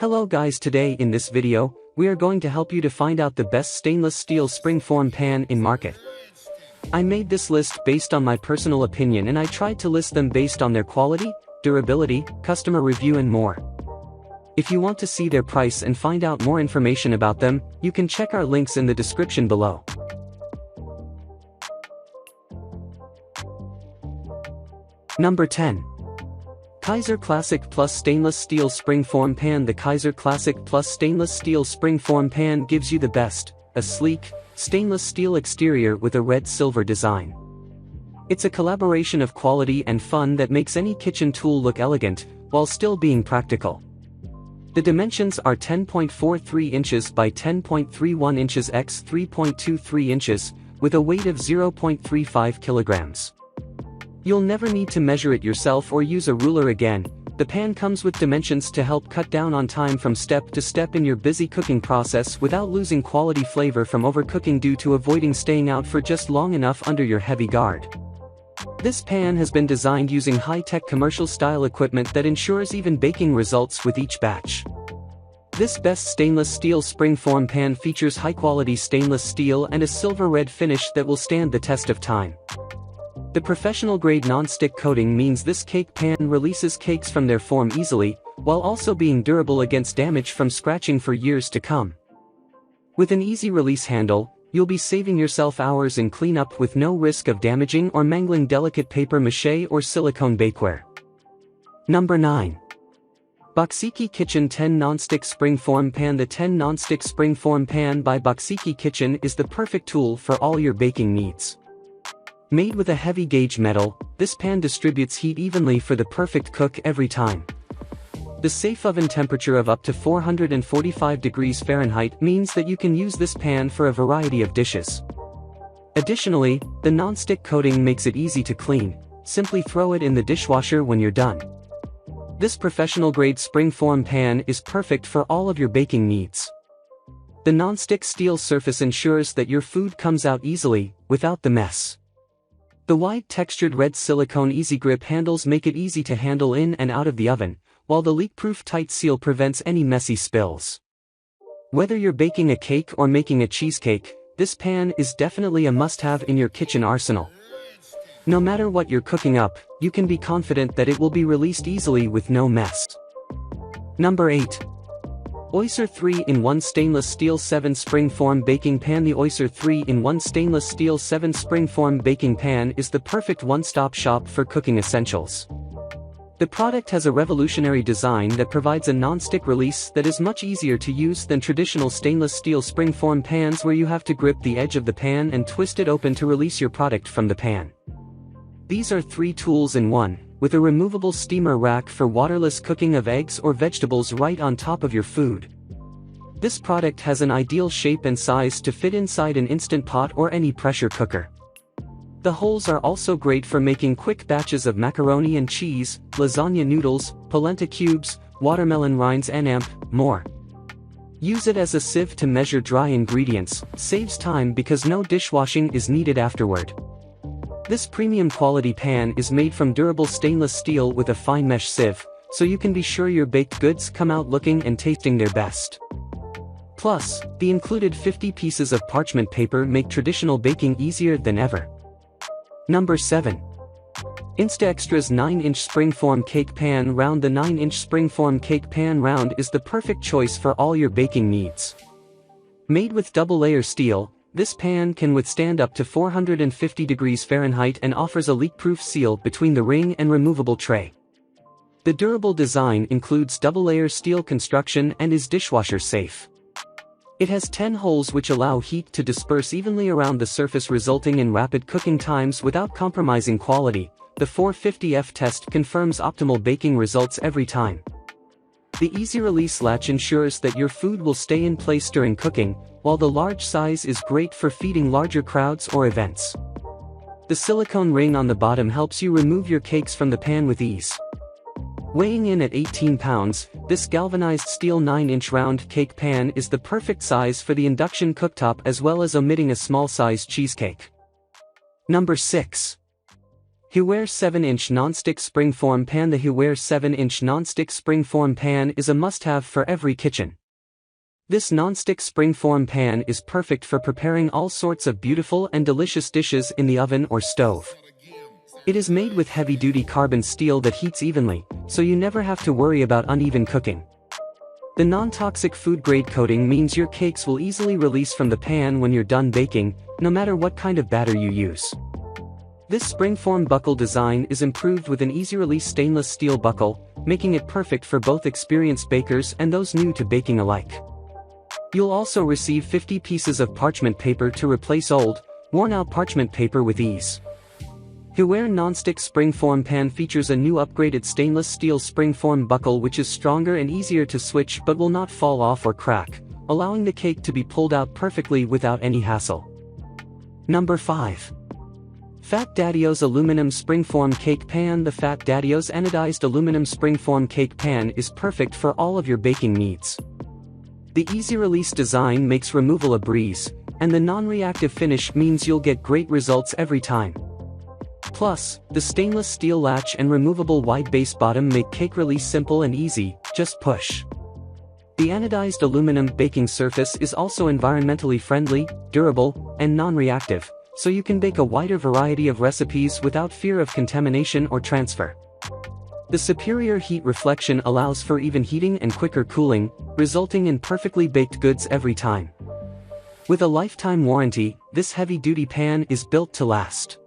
Hello guys, today in this video, we are going to help you to find out the best stainless steel springform pan in market. I made this list based on my personal opinion and I tried to list them based on their quality, durability, customer review and more. If you want to see their price and find out more information about them, you can check our links in the description below. Number 10. Kaiser Classic Plus Stainless Steel Springform Pan. The Kaiser Classic Plus Stainless Steel Springform Pan gives you the best, a sleek, stainless steel exterior with a red-silver design. It's a collaboration of quality and fun that makes any kitchen tool look elegant, while still being practical. The dimensions are 10.43 inches by 10.31 inches x 3.23 inches, with a weight of 0.35 kilograms. You'll never need to measure it yourself or use a ruler again. The pan comes with dimensions to help cut down on time from step to step in your busy cooking process without losing quality flavor from overcooking due to avoiding staying out for just long enough under your heavy guard. This pan has been designed using high-tech commercial-style equipment that ensures even baking results with each batch. This best stainless steel springform pan features high-quality stainless steel and a silver-red finish that will stand the test of time. The professional-grade non-stick coating means this cake pan releases cakes from their form easily, while also being durable against damage from scratching for years to come. With an easy release handle, you'll be saving yourself hours in cleanup with no risk of damaging or mangling delicate paper mache or silicone bakeware. Number 9. Boxiki Kitchen 10 Non-Stick Springform Pan. The 10 Non-Stick Springform Pan by Boxiki Kitchen is the perfect tool for all your baking needs. Made with a heavy gauge metal, this pan distributes heat evenly for the perfect cook every time. The safe oven temperature of up to 445 degrees Fahrenheit means that you can use this pan for a variety of dishes. Additionally, the non-stick coating makes it easy to clean. Simply throw it in the dishwasher when you're done. This professional-grade springform pan is perfect for all of your baking needs. The non-stick steel surface ensures that your food comes out easily, without the mess. The wide textured red silicone easy grip handles make it easy to handle in and out of the oven, while the leak-proof tight seal prevents any messy spills. Whether you're baking a cake or making a cheesecake, this pan is definitely a must-have in your kitchen arsenal. No matter what you're cooking up, you can be confident that it will be released easily with no mess. Number 8. Oyster 3-in-1 Stainless Steel 7 Springform Baking Pan. The Oyster 3-in-1 Stainless Steel 7 Springform Baking Pan is the perfect one-stop shop for cooking essentials. The product has a revolutionary design that provides a non-stick release that is much easier to use than traditional stainless steel springform pans where you have to grip the edge of the pan and twist it open to release your product from the pan. These are 3 tools in one, with a removable steamer rack for waterless cooking of eggs or vegetables right on top of your food. This product has an ideal shape and size to fit inside an Instant Pot or any pressure cooker. The holes are also great for making quick batches of macaroni and cheese, lasagna noodles, polenta cubes, watermelon rinds and more. Use it as a sieve to measure dry ingredients, saves time because no dishwashing is needed afterward. This premium quality pan is made from durable stainless steel with a fine mesh sieve, so you can be sure your baked goods come out looking and tasting their best. Plus, the included 50 pieces of parchment paper make traditional baking easier than ever. Number 7. Instaxtra's 9-inch Springform Cake Pan Round. The 9-inch Springform Cake Pan Round is the perfect choice for all your baking needs. Made with double-layer steel, this pan can withstand up to 450 degrees Fahrenheit and offers a leak-proof seal between the ring and removable tray. The durable design includes double-layer steel construction and is dishwasher safe. It has 10 holes which allow heat to disperse evenly around the surface, resulting in rapid cooking times without compromising quality. The 450F test confirms optimal baking results every time. The easy release latch ensures that your food will stay in place during cooking, while the large size is great for feeding larger crowds or events. The silicone ring on the bottom helps you remove your cakes from the pan with ease. Weighing in at 18 pounds, this galvanized steel 9-inch round cake pan is the perfect size for the induction cooktop as well as omitting a small-sized cheesecake. Number 6. Huware 7-inch non-stick springform pan. The Huware 7-inch non-stick springform pan is a must-have for every kitchen. This non-stick springform pan is perfect for preparing all sorts of beautiful and delicious dishes in the oven or stove. It is made with heavy-duty carbon steel that heats evenly, so you never have to worry about uneven cooking. The non-toxic food-grade coating means your cakes will easily release from the pan when you're done baking, no matter what kind of batter you use. This springform buckle design is improved with an easy-release stainless steel buckle, making it perfect for both experienced bakers and those new to baking alike. You'll also receive 50 pieces of parchment paper to replace old, worn-out parchment paper with ease. Huware non-stick springform pan features a new upgraded stainless steel springform buckle which is stronger and easier to switch but will not fall off or crack, allowing the cake to be pulled out perfectly without any hassle. Number 5. Fat Daddy's Aluminum Springform Cake Pan. The Fat Daddy's Anodized Aluminum Springform Cake Pan is perfect for all of your baking needs. The easy-release design makes removal a breeze, and the non-reactive finish means you'll get great results every time. Plus, the stainless steel latch and removable wide base bottom make cake release simple and easy, just push. The anodized aluminum baking surface is also environmentally friendly, durable, and non-reactive, so you can bake a wider variety of recipes without fear of contamination or transfer. The superior heat reflection allows for even heating and quicker cooling, resulting in perfectly baked goods every time. With a lifetime warranty, this heavy-duty pan is built to last.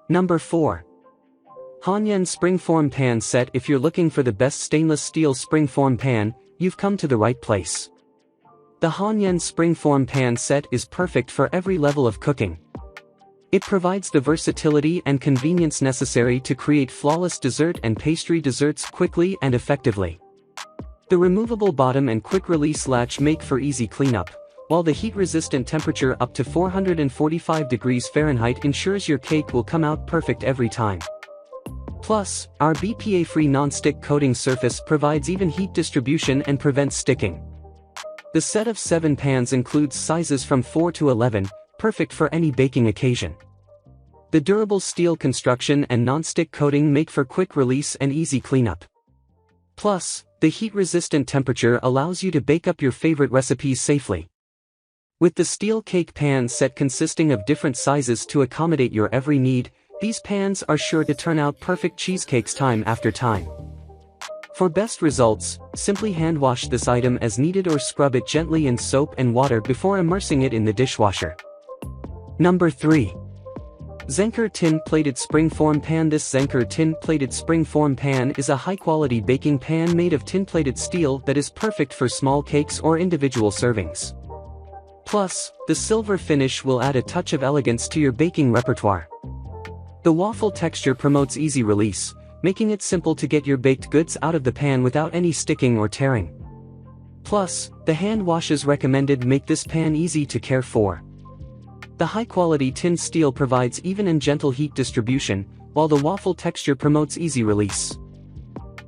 Number 4. Hanyan Springform Pan Set. If you're looking for the best stainless steel springform pan, you've come to the right place. The Hanyan Springform Pan Set is perfect for every level of cooking. It provides the versatility and convenience necessary to create flawless dessert and pastry desserts quickly and effectively. The removable bottom and quick-release latch make for easy cleanup, while the heat-resistant temperature up to 445 degrees Fahrenheit ensures your cake will come out perfect every time. Plus, our BPA-free non-stick coating surface provides even heat distribution and prevents sticking. The set of 7 pans includes sizes from 4 to 11, perfect for any baking occasion. The durable steel construction and non-stick coating make for quick release and easy cleanup. Plus, the heat-resistant temperature allows you to bake up your favorite recipes safely. With the steel cake pan set consisting of different sizes to accommodate your every need, these pans are sure to turn out perfect cheesecakes time after time. For best results, simply hand wash this item as needed or scrub it gently in soap and water before immersing it in the dishwasher. Number 3. Zenker Tin-Plated Springform Pan. This Zenker Tin-Plated Springform Pan is a high-quality baking pan made of tin-plated steel that is perfect for small cakes or individual servings. Plus, the silver finish will add a touch of elegance to your baking repertoire. The waffle texture promotes easy release, making it simple to get your baked goods out of the pan without any sticking or tearing. Plus, the hand washes recommended make this pan easy to care for. The high-quality tin steel provides even and gentle heat distribution, while the waffle texture promotes easy release.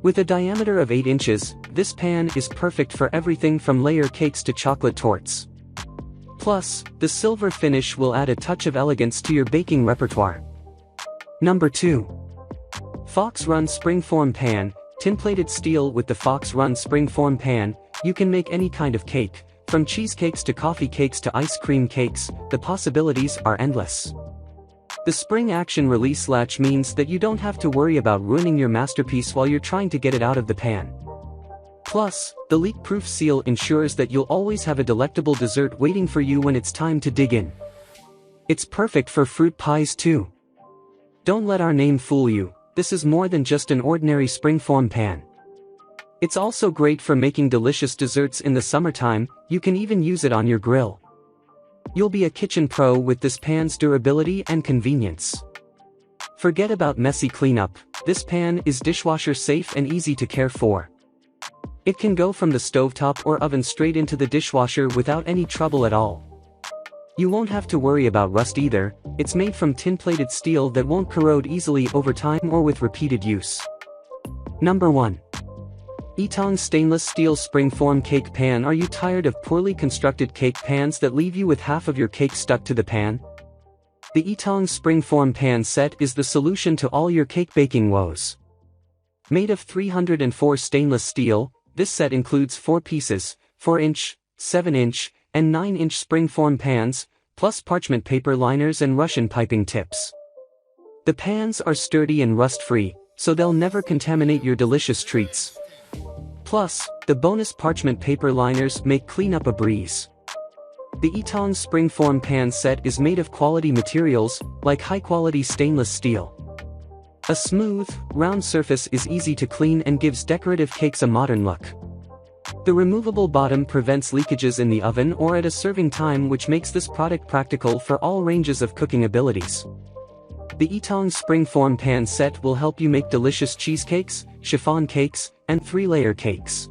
With a diameter of 8 inches, this pan is perfect for everything from layer cakes to chocolate torts. Plus, the silver finish will add a touch of elegance to your baking repertoire. Number 2. Fox Run Springform Pan. Tin-plated steel. With the Fox Run Springform Pan, you can make any kind of cake. From cheesecakes to coffee cakes to ice cream cakes, the possibilities are endless. The spring action release latch means that you don't have to worry about ruining your masterpiece while you're trying to get it out of the pan. Plus, the leak-proof seal ensures that you'll always have a delectable dessert waiting for you when it's time to dig in. It's perfect for fruit pies too. Don't let our name fool you, this is more than just an ordinary springform pan. It's also great for making delicious desserts in the summertime. You can even use it on your grill. You'll be a kitchen pro with this pan's durability and convenience. Forget about messy cleanup, this pan is dishwasher safe and easy to care for. It can go from the stovetop or oven straight into the dishwasher without any trouble at all. You won't have to worry about rust either, it's made from tin-plated steel that won't corrode easily over time or with repeated use. Number 1. Ytong Stainless Steel Springform Cake Pan. Are you tired of poorly constructed cake pans that leave you with half of your cake stuck to the pan? The Ytong Springform Pan Set is the solution to all your cake baking woes. Made of 304 stainless steel, this set includes 4 pieces, 4-inch, 7-inch, and 9-inch springform pans, plus parchment paper liners and Russian piping tips. The pans are sturdy and rust-free, so they'll never contaminate your delicious treats. Plus, the bonus parchment paper liners make cleanup a breeze. The Ytong Springform Pan Set is made of quality materials, like high-quality stainless steel. A smooth, round surface is easy to clean and gives decorative cakes a modern look. The removable bottom prevents leakages in the oven or at a serving time, which makes this product practical for all ranges of cooking abilities. The Ytong Springform Pan Set will help you make delicious cheesecakes, chiffon cakes, and 3-layer cakes.